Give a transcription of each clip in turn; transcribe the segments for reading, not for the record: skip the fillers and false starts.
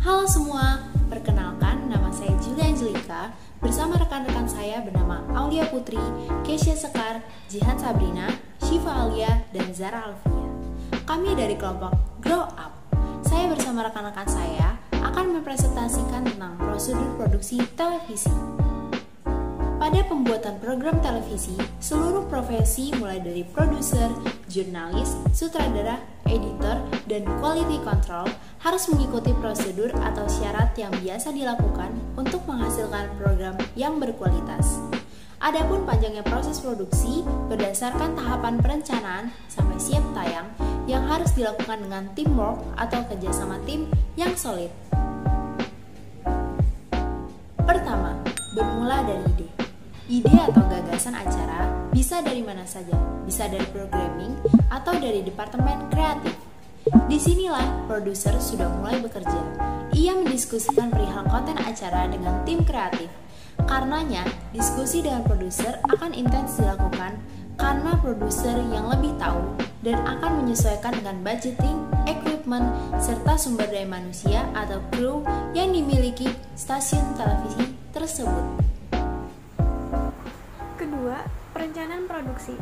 Halo semua, perkenalkan nama saya Julia Angelika bersama rekan-rekan saya bernama Aulia Putri, Keisha Sekar, Jihan Sabrina, Syifa Alia, dan Zara Alfia. Kami dari kelompok Grow Up. Saya bersama rekan-rekan saya akan mempresentasikan tentang prosedur produksi televisi. Pada pembuatan program televisi, seluruh profesi mulai dari produser, jurnalis, sutradara, editor, dan quality control harus mengikuti prosedur atau syarat yang biasa dilakukan untuk menghasilkan program yang berkualitas. Adapun panjangnya proses produksi berdasarkan tahapan perencanaan sampai siap tayang yang harus dilakukan dengan teamwork atau kerjasama tim yang solid. Pertama, bermula dari ide. Ide atau gagasan acara bisa dari mana saja, bisa dari programming atau dari departemen kreatif. Disinilah produser sudah mulai bekerja. Ia mendiskusikan perihal konten acara dengan tim kreatif. Karenanya, diskusi dengan produser akan intens dilakukan karena produser yang lebih tahu dan akan menyesuaikan dengan budgeting, equipment, serta sumber daya manusia atau kru yang dimiliki stasiun televisi tersebut. Kedua, perencanaan produksi.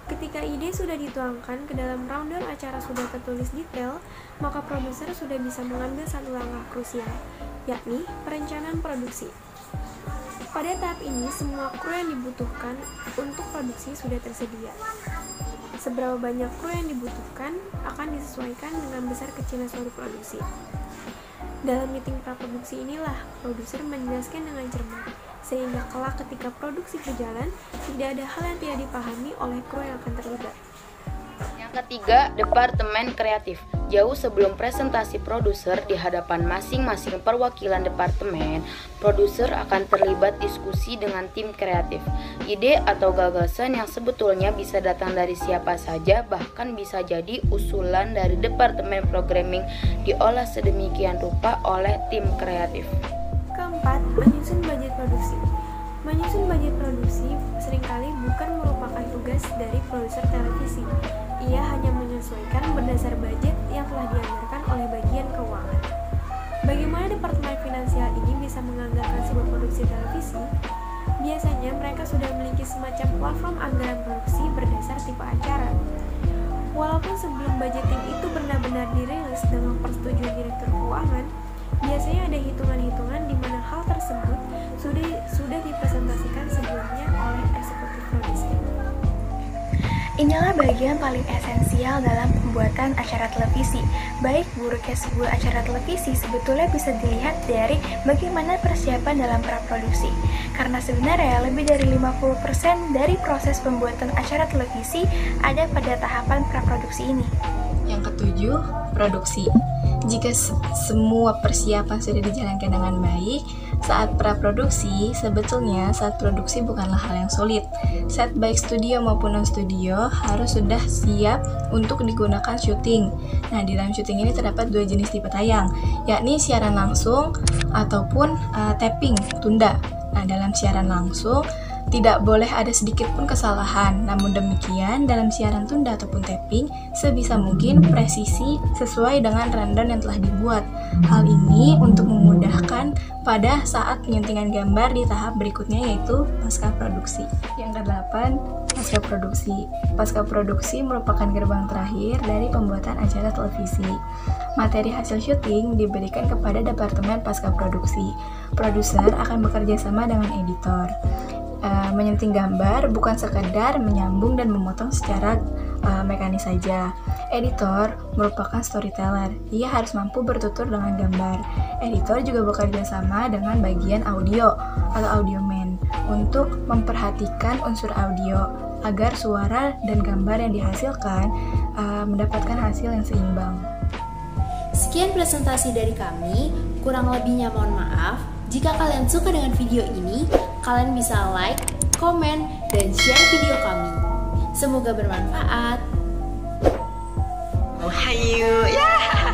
Ketika ide sudah dituangkan ke dalam rundown acara sudah tertulis detail, maka produser sudah bisa mengambil satu langkah krusial, yakni perencanaan produksi. Pada tahap ini, semua kru yang dibutuhkan untuk produksi sudah tersedia. Seberapa banyak kru yang dibutuhkan akan disesuaikan dengan besar kecilnya suatu produksi. Dalam meeting praproduksi inilah, produser menjelaskan dengan cermat, sehingga kelak ketika produksi berjalan, tidak ada hal yang tidak dipahami oleh kru yang akan terlibat. Yang ketiga, departemen kreatif. Jauh sebelum presentasi produser di hadapan masing-masing perwakilan departemen, produser akan terlibat diskusi dengan tim kreatif. Ide atau gagasan yang sebetulnya bisa datang dari siapa saja, bahkan bisa jadi usulan dari departemen programming diolah sedemikian rupa oleh tim kreatif. Keempat, menyusun budget produksi. Menyusun budget produksi seringkali bukan merupakan tugas dari produser televisi. Ia hanya menyesuaikan berdasar budget yang telah dianggarkan oleh bagian keuangan. Bagaimana departemen finansial ini bisa menganggarkan sebuah produksi televisi? Biasanya mereka sudah memiliki semacam platform anggaran produksi berdasar tipe acara. Walaupun sebelum budgeting itu benar-benar dirilis dengan persetujuan direktur keuangan, biasanya ada hitungan-hitungan di mana hal tersebut sudah dipresentasikan sebelumnya oleh eksekutif produksi. Inilah bagian paling esensial dalam pembuatan acara televisi. Baik buruknya sebuah acara televisi sebetulnya bisa dilihat dari bagaimana persiapan dalam praproduksi. Karena sebenarnya lebih dari 50% dari proses pembuatan acara televisi ada pada tahapan praproduksi ini. Yang ketujuh, produksi. Jika semua persiapan sudah dijalankan dengan baik, saat praproduksi, sebetulnya saat produksi bukanlah hal yang sulit. Set baik studio maupun non-studio harus sudah siap untuk digunakan syuting. Nah, di dalam syuting ini terdapat dua jenis tipe tayang, yakni siaran langsung ataupun tapping, tunda. Nah, dalam siaran langsung, tidak boleh ada sedikit pun kesalahan. Namun demikian, dalam siaran tunda ataupun tapping, sebisa mungkin presisi sesuai dengan rundown yang telah dibuat. Hal ini untuk memudahkan pada saat penyuntingan gambar di tahap berikutnya, yaitu pasca produksi. Yang kedelapan, pasca produksi. Pasca produksi merupakan gerbang terakhir dari pembuatan acara televisi. Materi hasil syuting diberikan kepada departemen pasca produksi. Produser akan bekerja sama dengan editor. Menyenting gambar bukan sekadar menyambung dan memotong secara mekanis saja. Editor merupakan storyteller. Ia harus mampu bertutur dengan gambar. Editor juga bekerja sama dengan bagian audio atau audioman untuk memperhatikan unsur audio agar suara dan gambar yang dihasilkan mendapatkan hasil yang seimbang. Sekian presentasi dari kami, kurang lebihnya mohon maaf. Jika kalian suka dengan video ini, kalian bisa like, komen, dan share video kami. Semoga bermanfaat. Oh, hayu, ya.